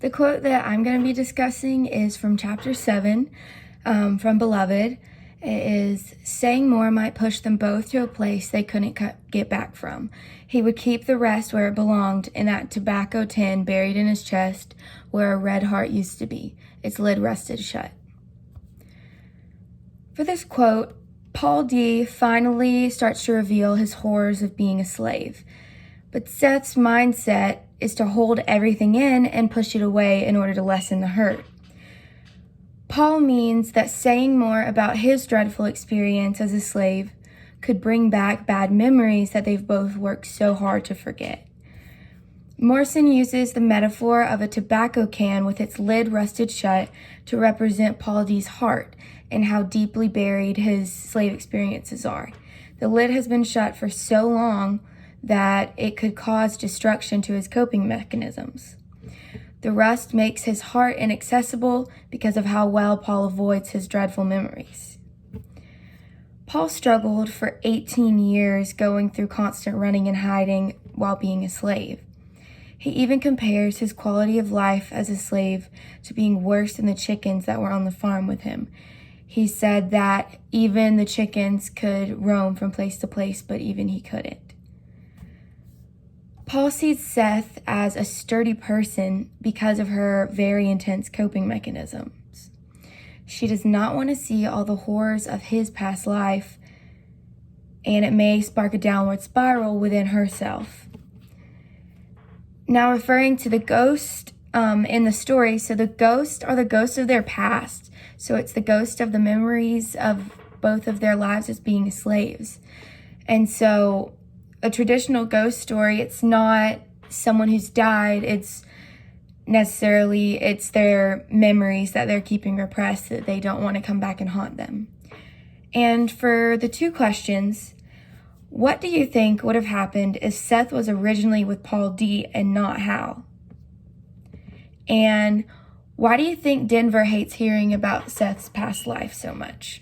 The quote that I'm going to be discussing is from chapter 7, from Beloved. It is, saying more might push them both to a place they couldn't get back from. He would keep the rest where it belonged, in that tobacco tin buried in his chest where a red heart used to be. Its lid rested shut. For this quote, Paul D finally starts to reveal his horrors of being a slave. But Seth's mindset is to hold everything in and push it away in order to lessen the hurt. Paul means that saying more about his dreadful experience as a slave could bring back bad memories that they've both worked so hard to forget. Morrison uses the metaphor of a tobacco can with its lid rusted shut to represent Paul D's heart and how deeply buried his slave experiences are. The lid has been shut for so long that it could cause destruction to his coping mechanisms. The rust makes his heart inaccessible because of how well Paul avoids his dreadful memories. Paul struggled for 18 years going through constant running and hiding while being a slave. He even compares his quality of life as a slave to being worse than the chickens that were on the farm with him. He said that even the chickens could roam from place to place, but even he couldn't. Paul sees Seth as a sturdy person because of her very intense coping mechanisms. She does not want to see all the horrors of his past life, and it may spark a downward spiral within herself. Now, referring to the ghost in the story, so the ghosts are the ghosts of their past. So it's the ghost of the memories of both of their lives as being slaves. And so a traditional ghost story, it's not someone who's died, it's their memories that they're keeping repressed, that they don't want to come back and haunt them. And for the two questions, what do you think would have happened if Seth was originally with Paul D and not Hal? And why do you think Denver hates hearing about Seth's past life so much?